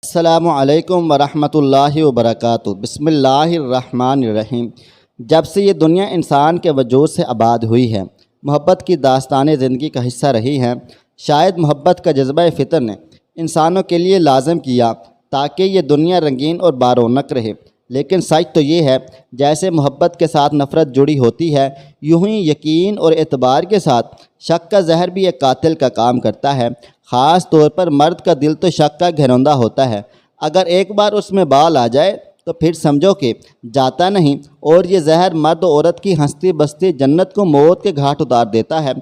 अस्सलामु अलैकुम वरहमतुल्लाहि वबरकातुहू। बिस्मिल्लाहिर्रहमानिर्रहीम। जब से ये दुनिया इंसान के वजूद से आबाद हुई है, मोहब्बत की दास्तानें ज़िंदगी का हिस्सा रही हैं। शायद मोहब्बत का जज्बा फ़ितर ने इंसानों के लिए लाजम किया ताकि ये दुनिया रंगीन और बारौनक रहे। लेकिन सच तो ये है, जैसे मोहब्बत के साथ नफ़रत जुड़ी होती है, यूं ही यकीन और एतबार के साथ शक का जहर भी एक कातिल का काम करता है। ख़ास तौर पर मर्द का दिल तो शक का घरौंदा होता है। अगर एक बार उसमें बाल आ जाए तो फिर समझो कि जाता नहीं, और ये जहर मर्द औरत की हंसती बसती जन्नत को मौत के घाट उतार देता है।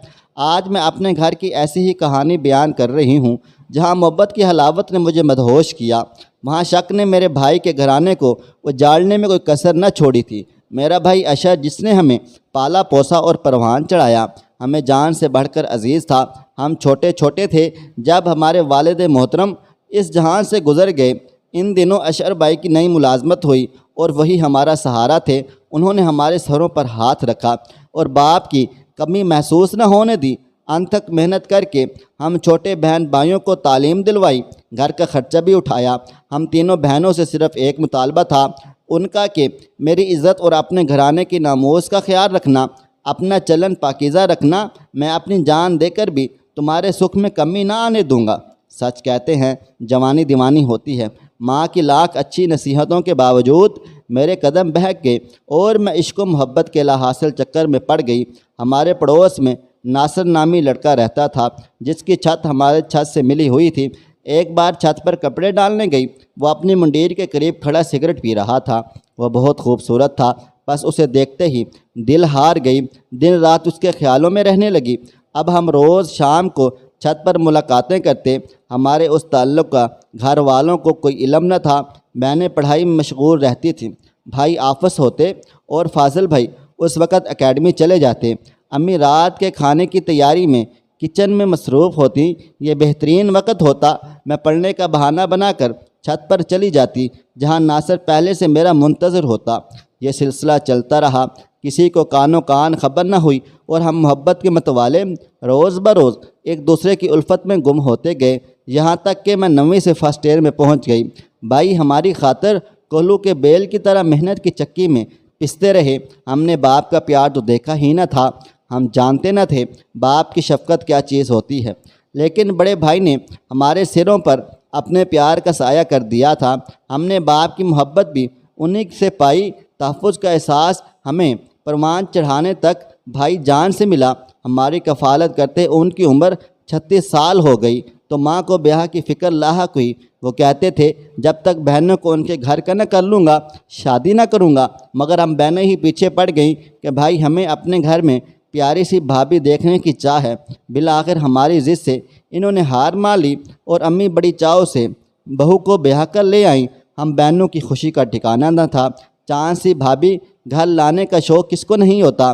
आज मैं अपने घर की ऐसी ही कहानी बयान कर रही हूँ, जहाँ मोहब्बत की हलावत ने मुझे मदहोश किया, वहाँ शक ने मेरे भाई के घराने को उजाड़ने में कोई कसर न छोड़ी थी। मेरा भाई अशर, जिसने हमें पाला पोसा और परवान चढ़ाया, हमें जान से बढ़कर अजीज़ था। हम छोटे छोटे थे जब हमारे वालिद मोहतरम इस जहान से गुज़र गए। इन दिनों अशर भाई की नई मुलाजमत हुई और वही हमारा सहारा थे। उन्होंने हमारे सरों पर हाथ रखा और बाप की कमी महसूस न होने दी। अंत तक मेहनत करके हम छोटे बहन भाइयों को तालीम दिलवाई, घर का खर्चा भी उठाया। हम तीनों बहनों से सिर्फ़ एक मुतालबा था उनका कि मेरी इज़्ज़त और अपने घराने की नामोस का ख्याल रखना, अपना चलन पाकीज़ा रखना। मैं अपनी जान देकर भी तुम्हारे सुख में कमी ना आने दूंगा। सच कहते हैं, जवानी दीवानी होती है। माँ की लाख अच्छी नसीहतों के बावजूद मेरे कदम बहक गए और मैं इश्क व मोहब्बत के लाहासिल चक्कर में पड़ गई। हमारे पड़ोस में नासिर नामी लड़का रहता था, जिसकी छत हमारे छत से मिली हुई थी। एक बार छत पर कपड़े डालने गई, वो अपनी मुंडीर के करीब खड़ा सिगरेट पी रहा था। वह बहुत खूबसूरत था, बस उसे देखते ही दिल हार गई। दिन रात उसके ख्यालों में रहने लगी। अब हम रोज़ शाम को छत पर मुलाकातें करते। हमारे उस ताल्लुक़ का घर वालों को कोई इल्म न था। मैंने पढ़ाई में मशगूल रहती थी, भाई आफस होते और फाजिल भाई उस वक़्त एकेडमी चले जाते। अम्मी रात के खाने की तैयारी में किचन में मसरूफ़ होती। ये बेहतरीन वक़्त होता। मैं पढ़ने का बहाना बनाकर छत पर चली जाती, जहाँ नासिर पहले से मेरा मुंतज़िर होता। यह सिलसिला चलता रहा। किसी को कानो कान खबर न हुई और हम मोहब्बत के मतवाले रोज़ बरोज़ एक दूसरे की उल्फत में गुम होते गए, यहाँ तक कि मैं 9वीं से फर्स्ट ईयर में पहुँच गई। भाई हमारी खातिर कोल्हू के बेल की तरह मेहनत की चक्की में पिसते रहे। हमने बाप का प्यार तो देखा ही न था। हम जानते न थे बाप की शफ़क़त क्या चीज़ होती है। लेकिन बड़े भाई ने हमारे सिरों पर अपने प्यार का साया कर दिया था। हमने बाप की मोहब्बत भी उन्हीं से पाई। तहफ़्फ़ुज़ का एहसास हमें परवान चढ़ाने तक भाई जान से मिला। हमारी कफ़ालत करते उनकी उम्र 36 साल हो गई तो माँ को ब्याह की फ़िक्र लाहक हुई। वो कहते थे, जब तक बहनों को उनके घर का न कर लूँगा शादी न करूँगा। मगर हम बहनें ही पीछे पड़ गईं कि भाई हमें अपने घर में प्यारी सी भाभी देखने की चाह है। बिला आखिर हमारी ज़िद से इन्होंने हार मान ली और अम्मी बड़ी चाव से बहू को ब्याह कर ले आईं। हम बहनों की खुशी का ठिकाना न था। चांद सी भाभी घर लाने का शौक़ किसको नहीं होता,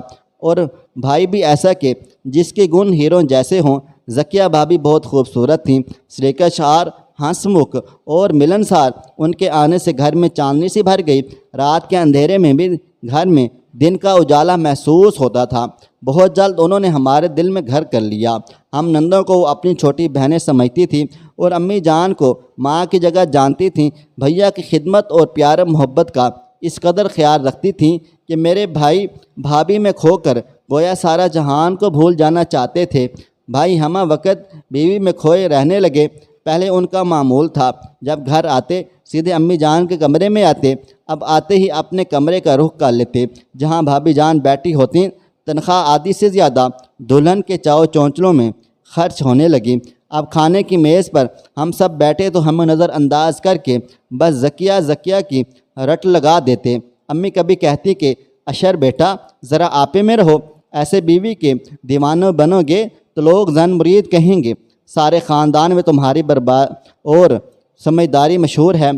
और भाई भी ऐसा कि जिसके गुण हीरों जैसे हों। ज़किया भाभी बहुत खूबसूरत थीं, श्रीकाशार, हंसमुख और मिलनसार। उनके आने से घर में चांदनी सी भर गई। रात के अंधेरे में भी घर में दिन का उजाला महसूस होता था। बहुत जल्द उन्होंने हमारे दिल में घर कर लिया। हम नंदों को अपनी छोटी बहनें समझती थी और अम्मी जान को माँ की जगह जानती थीं। भैया की खिदमत और प्यार मोहब्बत का इस कदर ख्याल रखती थीं कि मेरे भाई भाभी में खोकर गोया सारा जहान को भूल जाना चाहते थे। भाई हम वक़्त बीवी में खोए रहने लगे। पहले उनका मामूल था, जब घर आते सीधे अम्मी जान के कमरे में आते। अब आते ही अपने कमरे का रुख कर लेते जहां भाभी जान बैठी होती। तनख्वाह आदि से ज़्यादा दुल्हन के चाव चौंचलों में खर्च होने लगी। अब खाने की मेज़ पर हम सब बैठे तो हमें नज़रअंदाज करके बस ज़किया ज़किया की रट लगा देते। अम्मी कभी कहती कि अशर बेटा ज़रा आपे में रहो, ऐसे बीवी के दीवानों बनोगे तो लोग जन मुरीद कहेंगे। सारे ख़ानदान में तुम्हारी बर्बाद और समझदारी मशहूर है।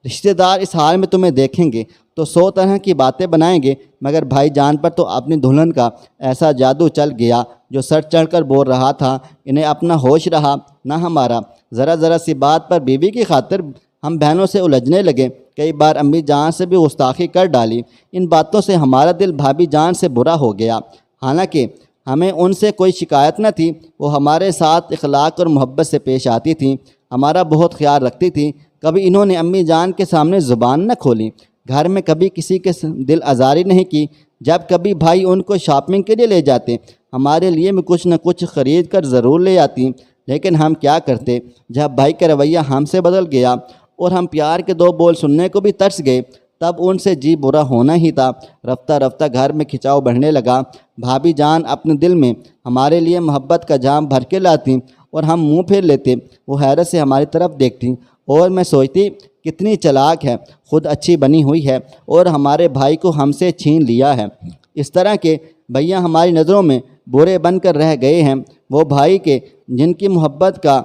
रिश्तेदार इस हाल में तुम्हें देखेंगे तो 100 तरह की बातें बनाएंगे। मगर भाई जान पर तो अपनी दुल्हन का ऐसा जादू चल गया जो सर चढ़कर बोल रहा था। इन्हें अपना होश रहा ना हमारा। ज़रा ज़रा सी बात पर बीवी की खातिर हम बहनों से उलझने लगे। कई बार अम्मी जान से भी गुस्ताखी कर डाली। इन बातों से हमारा दिल भाभी जान से बुरा हो गया। हालांकि हमें उनसे कोई शिकायत न थी। वो हमारे साथ इखलाक और मोहब्बत से पेश आती थी, हमारा बहुत ख्याल रखती थी। कभी इन्होंने अम्मी जान के सामने ज़ुबान न खोली, घर में कभी किसी के दिल आज़ारी नहीं की। जब कभी भाई उनको शॉपिंग के लिए ले जाते, हमारे लिए भी कुछ न कुछ ख़रीद कर ज़रूर ले आती। लेकिन हम क्या करते, जब भाई का रवैया हमसे बदल गया और हम प्यार के दो बोल सुनने को भी तरस गए, तब उनसे जी बुरा होना ही था। रफ्ता रफ्ता घर में खिंचाव बढ़ने लगा। भाभी जान अपने दिल में हमारे लिए मोहब्बत का जाम भर के लाती और हम मुंह फेर लेते। वो हैरत से हमारी तरफ देखती और मैं सोचती, कितनी चालाक है, खुद अच्छी बनी हुई है और हमारे भाई को हमसे छीन लिया है। इस तरह के भैया हमारी नज़रों में बुरे बनकर रह गए हैं। वो भाई के जिनकी मोहब्बत का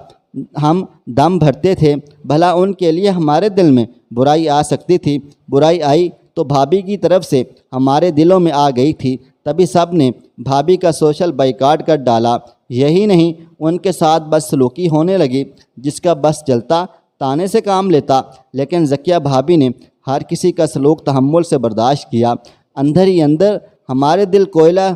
हम दम भरते थे, भला उनके लिए हमारे दिल में बुराई आ सकती थी। बुराई आई तो भाभी की तरफ से हमारे दिलों में आ गई थी। तभी सब ने भाभी का सोशल बाइकाट कर डाला। यही नहीं, उनके साथ बदसलूकी होने लगी। जिसका बस चलता ताने से काम लेता। लेकिन ज़किया भाभी ने हर किसी का सलूक तहम्मुल से बर्दाश्त किया। अंदर ही अंदर हमारे दिल कोयला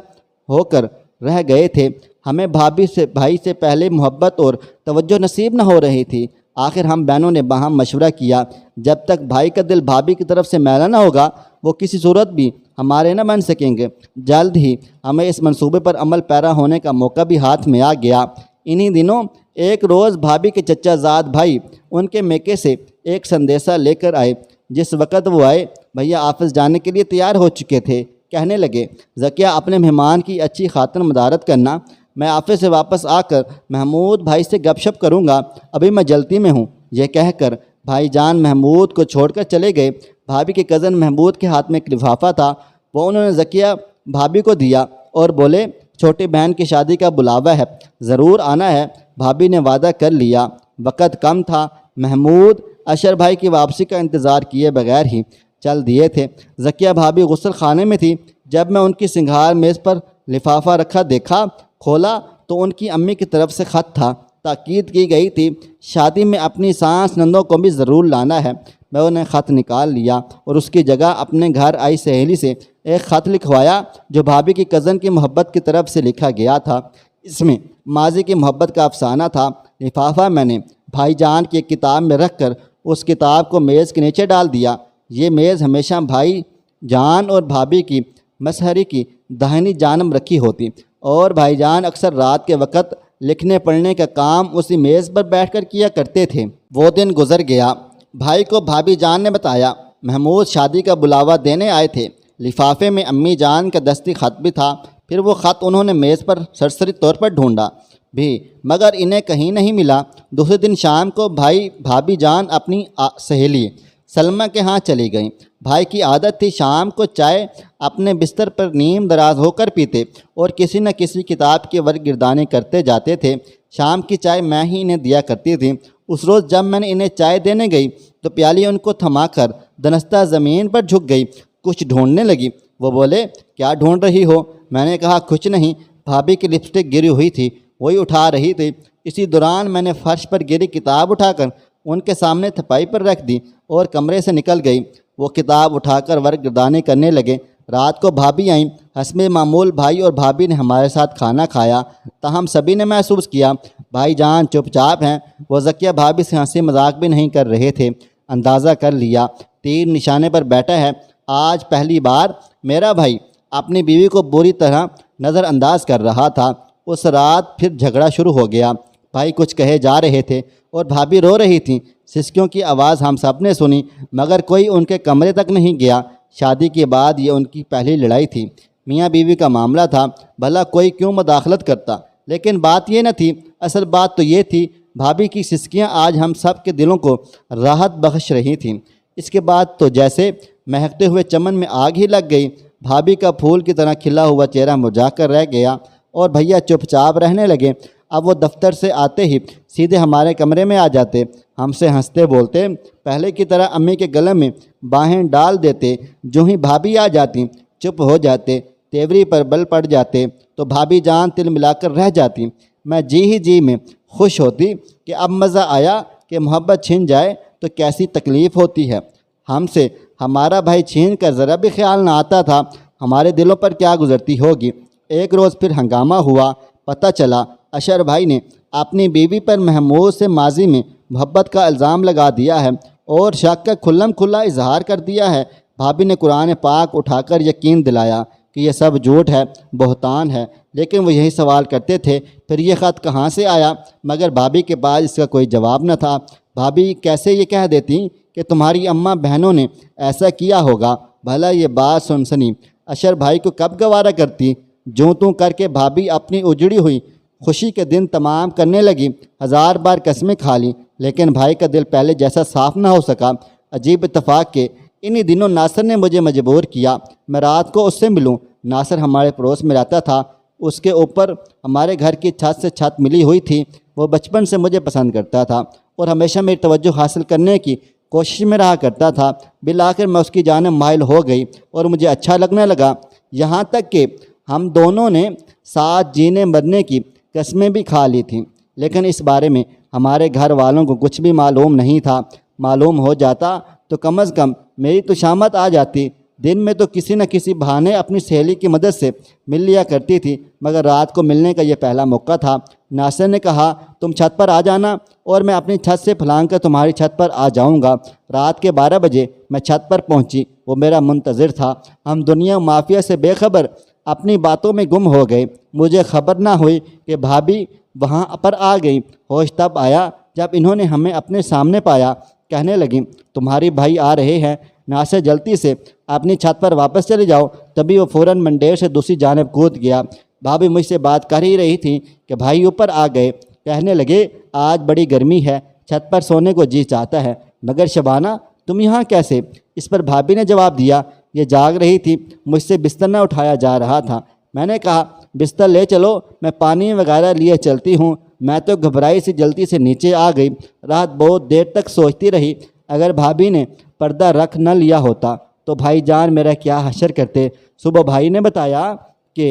होकर रह गए थे। हमें भाई से पहले मोहब्बत और तवज्जो नसीब न हो रही थी। आखिर हम बहनों ने बाहम मशवरा किया, जब तक भाई का दिल भाभी की तरफ से मैला ना होगा, वो किसी सूरत भी हमारे न बन सकेंगे। जल्द ही हमें इस मंसूबे पर अमल पैरा होने का मौका भी हाथ में आ गया। इन्हीं दिनों एक रोज़ भाभी के चचा ज़ाद भाई उनके मेके से एक संदेशा लेकर आए। जिस वक़्त वो आए, भैया ऑफिस जाने के लिए तैयार हो चुके थे। कहने लगे, ज़किया अपने मेहमान की अच्छी खातिर मदारत करना, मैं ऑफिस से वापस आकर महमूद भाई से गपशप करूंगा, अभी मैं जल्दी में हूँ। यह कहकर भाईजान महमूद को छोड़कर चले गए। भाभी के कज़न महमूद के हाथ में एक लिफाफा था, वो उन्होंने ज़किया भाभी को दिया और बोले, छोटी बहन की शादी का बुलावा है, ज़रूर आना है। भाभी ने वादा कर लिया। वक़्त कम था। महमूद अशर भाई की वापसी का इंतज़ार किए बगैर ही चल दिए थे। ज़किया भाभी गुस्ल खाने में थी। जब मैं उनकी सिंगार मेज़ पर लिफाफा रखा देखा, खोला तो उनकी अम्मी की तरफ से ख़त था। ताकीद की गई थी, शादी में अपनी सास नंदों को भी ज़रूर लाना है। मैं उन्हें ख़त निकाल लिया और उसकी जगह अपने घर आई सहेली से एक ख़त लिखवाया जो भाभी की कज़न की मोहब्बत की तरफ से लिखा गया था। इसमें माजी की मोहब्बत का अफसाना था। लिफाफा मैंने भाईजान की एक किताब में रख कर उस किताब को मेज़ के नीचे डाल दिया। ये मेज़ हमेशा भाई जान और भाभी की मसहरी की दाहिनी जानब रखी होती और भाईजान अक्सर रात के वक़्त लिखने पढ़ने का काम उसी मेज़ पर बैठकर किया करते थे। वो दिन गुजर गया। भाई को भाभी जान ने बताया, महमूद शादी का बुलावा देने आए थे। लिफाफे में अम्मी जान का दस्ती ख़त भी था। फिर वो ख़त उन्होंने मेज़ पर सरसरी तौर पर ढूंढा भी, मगर इन्हें कहीं नहीं मिला। दूसरे दिन शाम को भाभी जान अपनी सहेली सलमा के यहाँ चली गई। भाई की आदत थी शाम को चाय अपने बिस्तर पर नीम दराज होकर पीते और किसी न किसी किताब की वर्गिरदानी करते जाते थे। शाम की चाय मैं ही इन्हें दिया करती थी। उस रोज़ जब मैंने इन्हें चाय देने गई तो प्याली उनको थमाकर दनस्ता ज़मीन पर झुक गई, कुछ ढूंढने लगी। वो बोले, क्या ढूंढ रही हो? मैंने कहा, कुछ नहीं। भाभी की लिपस्टिक गिरी हुई थी, वही उठा रही थी। इसी दौरान मैंने फर्श पर गिरी किताब उठाकर उनके सामने थपाई पर रख दी और कमरे से निकल गई। वो किताब उठाकर वर्गदाने करने लगे। रात को भाभी आईं। हस्बे मामूल भाई और भाभी ने हमारे साथ खाना खाया। ताहम सभी ने महसूस किया भाईजान चुपचाप हैं। वो ज़किया भाभी से हंसी मजाक भी नहीं कर रहे थे। अंदाज़ा कर लिया तीर निशाने पर बैठा है। आज पहली बार मेरा भाई अपनी बीवी को बुरी तरह नज़रअंदाज कर रहा था। उस रात फिर झगड़ा शुरू हो गया। भाई कुछ कहे जा रहे थे और भाभी रो रही थी। सिसकियों की आवाज़ हम सब ने सुनी, मगर कोई उनके कमरे तक नहीं गया। शादी के बाद ये उनकी पहली लड़ाई थी। मियाँ बीवी का मामला था, भला कोई क्यों मुदाखलत करता। लेकिन बात ये न थी, असल बात तो ये थी, भाभी की सिसकियाँ आज हम सब के दिलों को राहत बख्श रही थीं। इसके बाद तो जैसे महकते हुए चमन में आग ही लग गई। भाभी का फूल की तरह खिला हुआ चेहरा मुरझा कर रह गया और भैया चुपचाप रहने लगे। अब वो दफ्तर से आते ही सीधे हमारे कमरे में आ जाते, हमसे हंसते बोलते, पहले की तरह अम्मी के गले में बाहें डाल देते। जो ही भाभी आ जाती चुप हो जाते, तेवरी पर बल पड़ जाते तो भाभी जान तिल मिलाकर रह जाती। मैं जी ही जी में खुश होती कि अब मज़ा आया कि मोहब्बत छिन जाए तो कैसी तकलीफ़ होती है। हमसे हमारा भाई छीन कर ज़रा भी ख्याल ना आता था हमारे दिलों पर क्या गुजरती होगी। एक रोज़ फिर हंगामा हुआ। पता चला अशर भाई ने अपनी बीवी पर महमूद से माजी में मोहब्बत का इल्ज़ाम लगा दिया है और शक का खुल्लम खुल्ला इजहार कर दिया है। भाभी ने कुरान पाक उठाकर यकीन दिलाया कि यह सब झूठ है, बहतान है। लेकिन वो यही सवाल करते थे, फिर ये ख़त कहाँ से आया? मगर भाभी के पास इसका कोई जवाब न था। भाभी कैसे ये कह देती कि तुम्हारी अम्मा बहनों ने ऐसा किया होगा? भला ये बात सुनी अशर भाई को कब गवारा करती। जो तू करके भाभी अपनी उजड़ी हुई खुशी के दिन तमाम करने लगी। 1000 बार कस्में खा ली, लेकिन भाई का दिल पहले जैसा साफ ना हो सका। अजीब इत्तेफाक के इन्हीं दिनों नासिर ने मुझे मजबूर किया मैं रात को उससे मिलूं। नासिर हमारे पड़ोस में रहता था। उसके ऊपर हमारे घर की छत से छत मिली हुई थी। वो बचपन से मुझे पसंद करता था और हमेशा मेरी तवज्जो हासिल करने की कोशिश में रहा करता था। बिल आखिर मैं उसकी जानिब माइल हो गई और मुझे अच्छा लगने लगा। यहाँ तक कि हम दोनों ने साथ जीने मरने की कस्में भी खा ली थीं। लेकिन इस बारे में हमारे घर वालों को कुछ भी मालूम नहीं था। मालूम हो जाता तो कम अज़ कम मेरी तो शामत आ जाती। दिन में तो किसी न किसी बहाने अपनी सहेली की मदद से मिल लिया करती थी, मगर रात को मिलने का ये पहला मौका था। नासिर ने कहा, तुम छत पर आ जाना और मैं अपनी छत से फलांग कर तुम्हारी छत पर आ जाऊंगा। रात के 12 बजे मैं छत पर पहुंची। वो मेरा मुंतज़िर था। हम दुनिया माफिया से बेखबर अपनी बातों में गुम हो गए। मुझे खबर ना हुई कि भाभी वहाँ पर आ गई। होश तब आया जब इन्होंने हमें अपने सामने पाया। कहने लगी, तुम्हारे भाई आ रहे हैं, नासिर जल्दी से अपनी छत पर वापस चले जाओ। तभी वो फ़ौरन मंडेर से दूसरी जानिब कूद गया। भाभी मुझसे बात कर ही रही थी कि भाई ऊपर आ गए। कहने लगे, आज बड़ी गर्मी है, छत पर सोने को जी चाहता है। मगर शबाना, तुम यहाँ कैसे? इस पर भाभी ने जवाब दिया, ये जाग रही थी, मुझसे बिस्तर न उठाया जा रहा था। मैंने कहा, बिस्तर ले चलो, मैं पानी वगैरह लिए चलती हूँ। मैं तो घबराई सी जल्दी से नीचे आ गई। रात बहुत देर तक सोचती रही। अगर भाभी ने पर्दा रख न लिया होता तो भाईजान मेरा क्या हशर करते। सुबह भाई ने बताया कि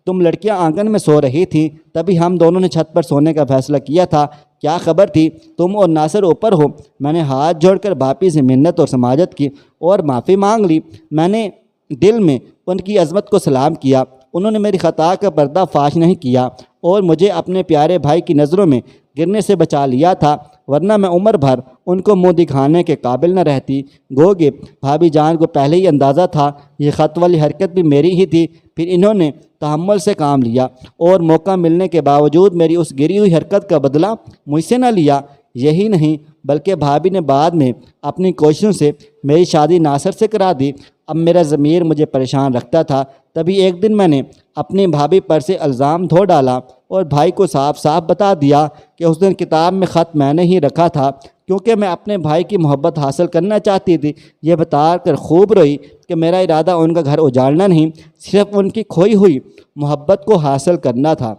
तुम लड़कियां आंगन में सो रही थी, तभी हम दोनों ने छत पर सोने का फैसला किया था। क्या खबर थी, तुम और नासिर ऊपर हो? मैंने हाथ जोड़कर भाभी से मिन्नत और समाजत की और माफ़ी मांग ली। मैंने दिल में उनकी अज़मत को सलाम किया। उन्होंने मेरी ख़ता का पर्दा फाश नहीं किया और मुझे अपने प्यारे भाई की नज़रों में गिरने से बचा लिया था, वरना मैं उम्र भर उनको मुँह दिखाने के काबिल न रहती। गोगे भाभी जान को पहले ही अंदाज़ा था ये ख़त वाली हरकत भी मेरी ही थी। फिर इन्होंने तहम्मुल से काम लिया और मौका मिलने के बावजूद मेरी उस गिरी हुई हरकत का बदला मुझसे न लिया। यही नहीं बल्कि भाभी ने बाद में अपनी कोशिशों से मेरी शादी नासिर से करा दी। अब मेरा ज़मीर मुझे परेशान रखता था। तभी एक दिन मैंने अपनी भाभी पर से इल्ज़ाम धो डाला और भाई को साफ साफ बता दिया कि उस दिन किताब में ख़त मैंने ही रखा था, क्योंकि मैं अपने भाई की मोहब्बत हासिल करना चाहती थी। ये बताकर खूब रोई कि मेरा इरादा उनका घर उजाड़ना नहीं, सिर्फ उनकी खोई हुई मोहब्बत को हासिल करना था।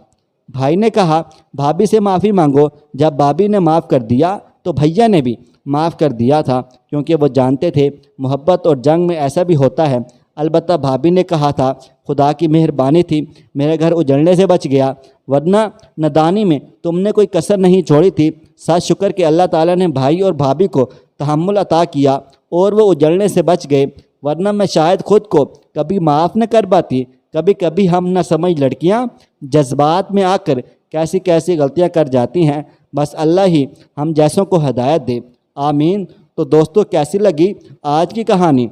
भाई ने कहा, भाभी से माफ़ी मांगो। जब भाभी ने माफ़ कर दिया तो भैया ने भी माफ़ कर दिया था, क्योंकि वो जानते थे मोहब्बत और जंग में ऐसा भी होता है। अलबत्ता भाभी ने कहा था, खुदा की मेहरबानी थी मेरे घर उजड़ने से बच गया, वरना नदानी में तुमने कोई कसर नहीं छोड़ी थी। सच शुक्र कि अल्लाह ताला ने भाई और भाभी को तहम्मुल अता किया और वो उजड़ने से बच गए, वरना मैं शायद खुद को कभी माफ़ न कर पाती। कभी कभी हम न समझ लड़कियां जज्बात में आकर कैसी कैसी गलतियां कर जाती हैं। बस अल्लाह ही हम जैसों को हिदायत दे, आमीन। तो दोस्तों, कैसी लगी आज की कहानी?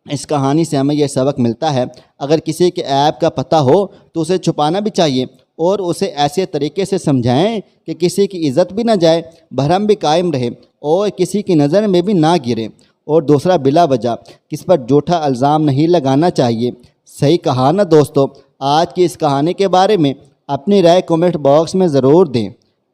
इस कहानी से हमें यह सबक मिलता है, अगर किसी के ऐब का पता हो तो उसे छुपाना भी चाहिए और उसे ऐसे तरीके से समझाएं कि किसी की इज़्ज़त भी ना जाए, भरम भी कायम रहे और किसी की नज़र में भी ना गिरे। और दूसरा, बिला वजह किस पर झूठा इल्ज़ाम नहीं लगाना चाहिए। सही कहा ना दोस्तों? आज की इस कहानी के बारे में अपनी राय कमेंट बॉक्स में ज़रूर दें।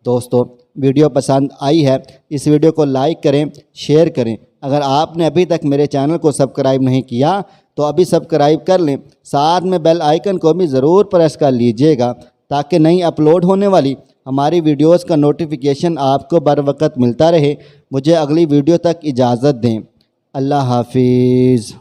दोस्तों, वीडियो पसंद आई है, इस वीडियो को लाइक करें, शेयर करें। अगर आपने अभी तक मेरे चैनल को सब्सक्राइब नहीं किया तो अभी सब्सक्राइब कर लें, साथ में बेल आइकन को भी ज़रूर प्रेस कर लीजिएगा, ताकि नई अपलोड होने वाली हमारी वीडियोस का नोटिफिकेशन आपको बर वक्त मिलता रहे। मुझे अगली वीडियो तक इजाज़त दें। अल्लाह हाफिज़।